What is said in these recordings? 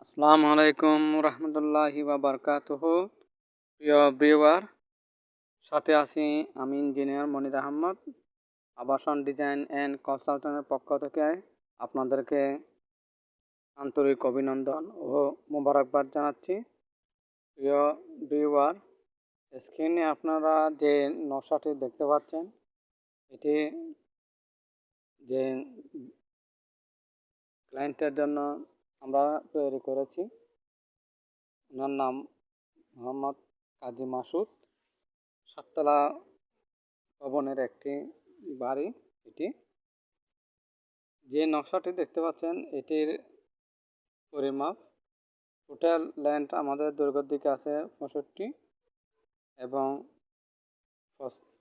আসসালামু আলাইকুম রহমতুল্লাহি ওয়া বারাকাতুহু। প্রিয় ভিউয়ার, সাথে আছি আমি ইঞ্জিনিয়ার মনির আহমদ। আবাসন ডিজাইন অ্যান্ড কনসালটেন্টের পক্ষ থেকে আপনাদেরকে আন্তরিক অভিনন্দন ও মোবারকবাদ জানাচ্ছি। প্রিয় ভিউয়ার, স্ক্রিনে আপনারা যে নকশাটি দেখতে পাচ্ছেন, এটি যে ক্লায়েন্টের জন্য আমরা তৈরি করেছি। ওনার নাম মোহাম্মদ কাজী মাসুদ। সাততলা ভবনের একটি বাড়ি এটি। যে নকশাটি দেখতে পাচ্ছেন এটির পরিমাপ টোটাল ল্যান্ড আমাদের দৈর্ঘ্যের দিকে আছে 65 এবং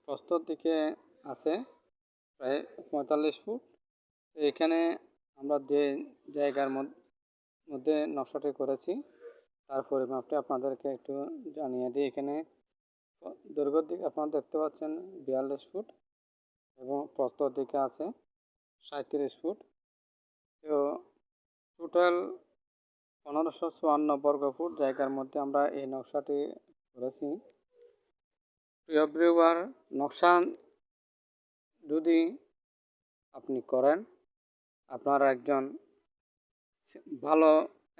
প্রস্থর দিকে আছে প্রায় 45 ফুট। এখানে আমরা যে জায়গার মধ্যে নকশাটি করেছি তার পরিমাপটি আপনাদেরকে একটু জানিয়ে দিই। এখানে দৈর্ঘ্যের দিকে আপনারা দেখতে পাচ্ছেন 42 ফুট এবং প্রস্থর দিকে আছে 37 ফুট। তো টোটাল 1554 বর্গ ফুট জায়গার মধ্যে আমরা এই নকশাটি করেছি। প্রিয় ভিউয়ার, নকশা যদি আপনি করেন, আপনার ভালো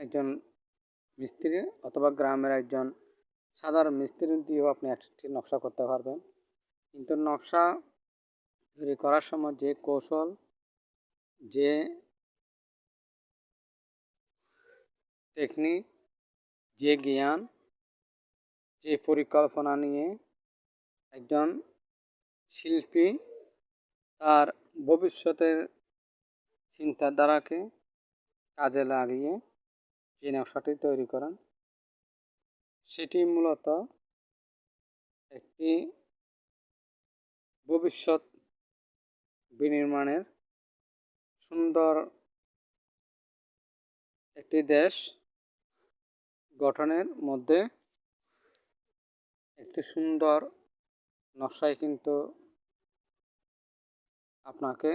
একজন মিস্ত্রি অথবা গ্রামের একজন সাধারণ মিস্ত্রি দিয়েও আপনি একটি নকশা করতে পারবেন। কিন্তু নকশা তৈরি করার সময় যে কৌশল, যে টেকনিক, যে জ্ঞান, যে পরিকল্পনা নিয়ে একজন শিল্পী তার ভবিষ্যতের চিন্তাধারাকে কাজে লাগিয়ে যে নকশাটি তৈরি করেন, সেটি মূলত একটি ভবিষ্যৎ বিনির্মাণের সুন্দর একটি দেশ গঠনের মধ্যে একটি সুন্দর নকশায় কিন্তু আপনাকে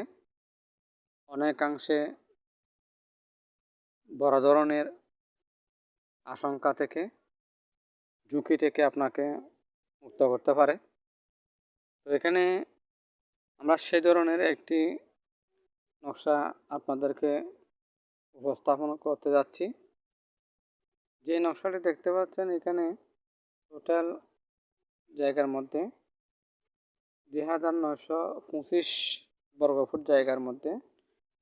অনেকাংশে বড় ধরনের আশঙ্কা থেকে, ঝুঁকি থেকে আপনাকে মুক্ত করতে পারে। তো এখানে আমরা সে ধরনের একটি নকশা আপনাদেরকে উপস্থাপন করতে যাচ্ছি। যে নকশাটি দেখতে পাচ্ছেন এখানে টোটাল জায়গার মধ্যে 2925 বর্গফুট জায়গার মধ্যে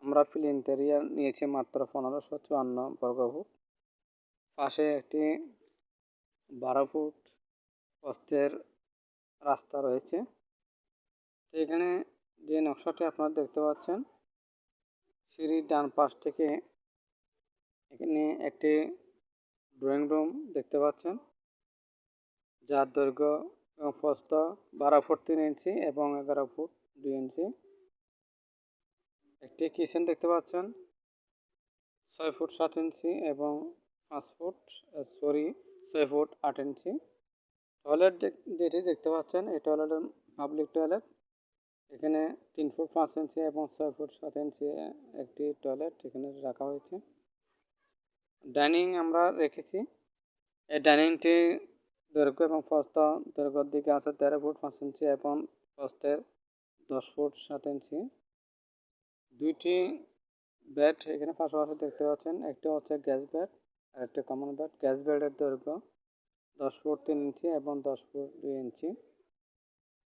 আমরা ফিল ইন্টেরিয়ার নিয়েছি মাত্র 1554 বর্গফুট। পাশে একটি 12 ফুট প্রস্থের রাস্তা রয়েছে। তো এখানে যে নকশাটি আপনারা দেখতে পাচ্ছেন, সিঁড়ির ডান পাশ থেকে এখানে একটি ড্রয়িং রুম দেখতে পাচ্ছেন, যার দৈর্ঘ্য এবং প্রস্থ 12 ফুট 3 ইঞ্চি এবং 11 ফুট 2 ইঞ্চি। একটি কিচেন দেখতে পাচ্ছেন 6 ফুট 7 ইঞ্চি এবং 6 ফুট 8 ইঞ্চি। টয়লেট যেটি দেখতে পাচ্ছেন এই টয়লেটের পাবলিক টয়লেট। এখানে 3 ফুট 5 ইঞ্চি এবং 6 ফুট 7 ইঞ্চি একটি টয়লেট এখানে রাখা হয়েছে। ডাইনিং আমরা রেখেছি। এই ডাইনিংটি দৈর্ঘ্য এবং প্রস্থ দৈর্ঘ্যের দিকে আছে 13 ফুট 5 ইঞ্চি এবং প্রস্থের 10 ফুট 7 ইঞ্চি। দুইটি বেড এখানে পাশাপাশি দেখতে পাচ্ছেন। একটি হচ্ছে গ্যাস বেড আর একটি কমন বেড। গ্যাস বেডের দৈর্ঘ্য 10 ফুট 3 ইঞ্চি এবং 10 ফুট 2 ইঞ্চি।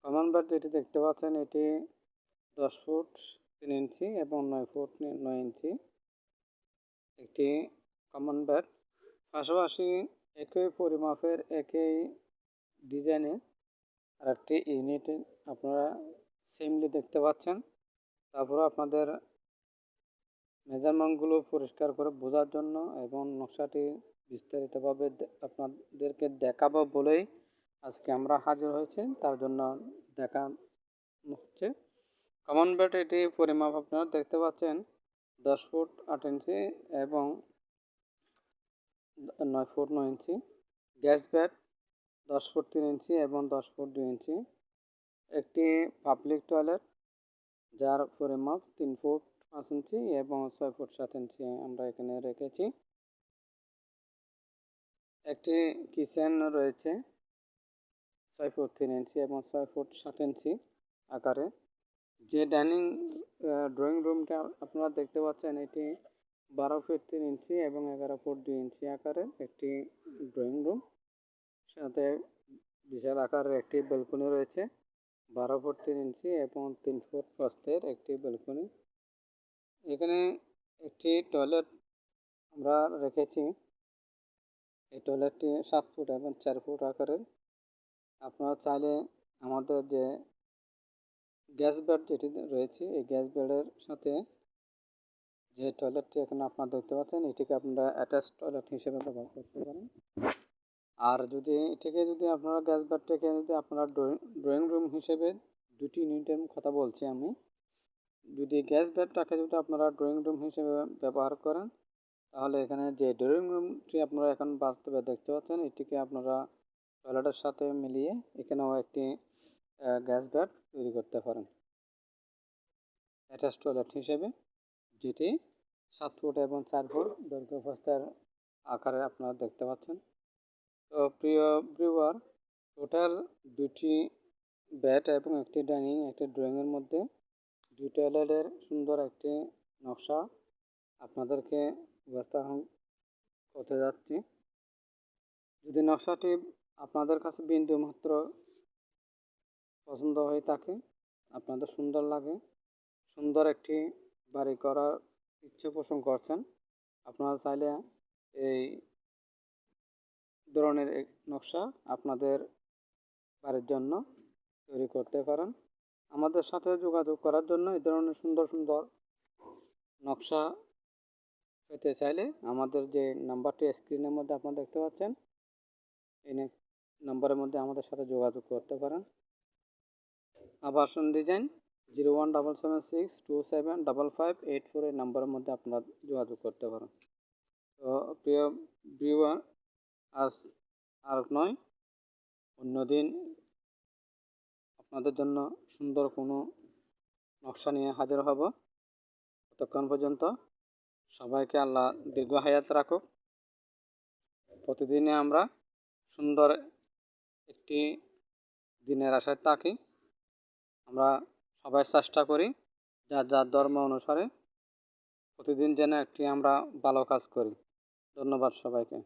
কমন বেড যেটি দেখতে পাচ্ছেন এটি 10 ফুট 3 ইঞ্চি এবং 9 ফুট 9 ইঞ্চি একটি কমন বেড। পাশাপাশি একই পরিমাপের একই ডিজাইনের আরেকটি ইউনিট আপনারা সেমলি দেখতে পাচ্ছেন। তারপরে আপনাদের মেজারমেন্টগুলো পরিষ্কার করে বোঝার জন্য এবং নকশাটি বিস্তারিতভাবে আপনাদেরকে দেখাবো বলেই আজকে আমরা হাজির হয়েছি, তার জন্য দেখানো হচ্ছে। কমন বেড এটি পরিমাপ আপনারা দেখতে পাচ্ছেন 10 ফুট 8 ইঞ্চি এবং 9 ফুট 9 ইঞ্চি। গ্যাস বেড 10 ফুট 3 ইঞ্চি এবং 10 ফুট 2 ইঞ্চি। একটি পাবলিক টয়লেট যার পরিমাপ 3 ফুট 5 ইঞ্চি এবং 6 ফুট 7 ইঞ্চি আমরা এখানে রেখেছি। একটি কিচেন রয়েছে 6 ফুট 3 ইঞ্চি এবং 6 ফুট 7 ইঞ্চি আকারে। যে ডাইনিং ড্রয়িং রুমটা আপনারা দেখতে পাচ্ছেন, এটি 12 ফিট 3 ইঞ্চি এবং 11 ফুট 2 ইঞ্চি আকারের একটি ড্রয়িং রুম। সাথে বিশাল আকারের একটি ব্যালকনি রয়েছে 12 ফুট 3 ইঞ্চি এবং 3 ফুট প্রস্থের একটি ব্যালকনি। এখানে একটি টয়লেট আমরা রেখেছি। এই টয়লেটটি 7 ফুট এবং 4 ফুট আকারের। আপনারা চাইলে আমাদের যে গ্যাস বেড যেটি রয়েছে, এই গ্যাস বেডের সাথে যে টয়লেটটি এখানে আপনারা দেখতে পাচ্ছেন, এটিকে আপনারা অ্যাটাচ টয়লেট হিসেবে ব্যবহার করতে পারেন। আর যদি আপনারা গ্যাস বেডটাকে যদি আপনারা ড্রয়িং রুম হিসেবে 2টি ইউনিটের কথা বলছি আমি, যদি গ্যাস বেডটাকে যদি আপনারা ড্রয়িং রুম হিসেবে ব্যবহার করেন, তাহলে এখানে যে ড্রয়িং রুমটি আপনারা এখন বাস্তবে দেখতে পাচ্ছেন, এটিকে আপনারা টয়লেটের সাথে মিলিয়ে এখানেও একটি গ্যাস বেড তৈরি করতে পারেন অ্যাটাচ টয়লেট হিসেবে, যেটি 7 ফুট এবং 4 ফুট দৈর্ঘ্য প্রস্থের আকারে আপনারা দেখতে পাচ্ছেন। তো প্রিয় ভিউয়ার, টোটাল 2টি বেড এবং একটি ডাইনিং একটি ড্রয়িংয়ের মধ্যে 2 টয়লেটের সুন্দর একটি নকশা আপনাদেরকে উপস্থাপন করতে যাচ্ছি। যদি নকশাটি আপনাদের কাছে বিন্দু মাত্র পছন্দ হয়ে থাকে, আপনাদের সুন্দর লাগে, সুন্দর একটি বাড়ি করার ইচ্ছে পোষণ করছেন, আপনারা চাইলে এই ধরনের নকশা আপনাদের বাড়ির জন্য তৈরি করতে পারেন। আমাদের সাথে যোগাযোগ করার জন্য এই ধরনের সুন্দর সুন্দর নকশা পেতে চাইলে আমাদের যে নাম্বারটি স্ক্রিনের মধ্যে আপনারা দেখতে পাচ্ছেন, এই নাম্বারের মধ্যে আমাদের সাথে যোগাযোগ করতে পারেন। আবাসন ডিজাইন 01776275584 এই নাম্বারের মধ্যে আপনারা যোগাযোগ করতে পারেন। তো প্রিয় ভিউয়ার, আজ আর নয়, অন্যদিন আপনাদের জন্য সুন্দর কোনো নকশা নিয়ে হাজির হব। ততক্ষণ পর্যন্ত সবাইকে আল্লাহ দীর্ঘ হায়াত রাখুক। প্রতিদিনে আমরা সুন্দর একটি দিনের আশায় থাকি। আমরা সবাই চেষ্টা করি যার যার ধর্ম অনুসারে প্রতিদিন যেন একটি আমরা ভালো কাজ করি। ধন্যবাদ সবাইকে।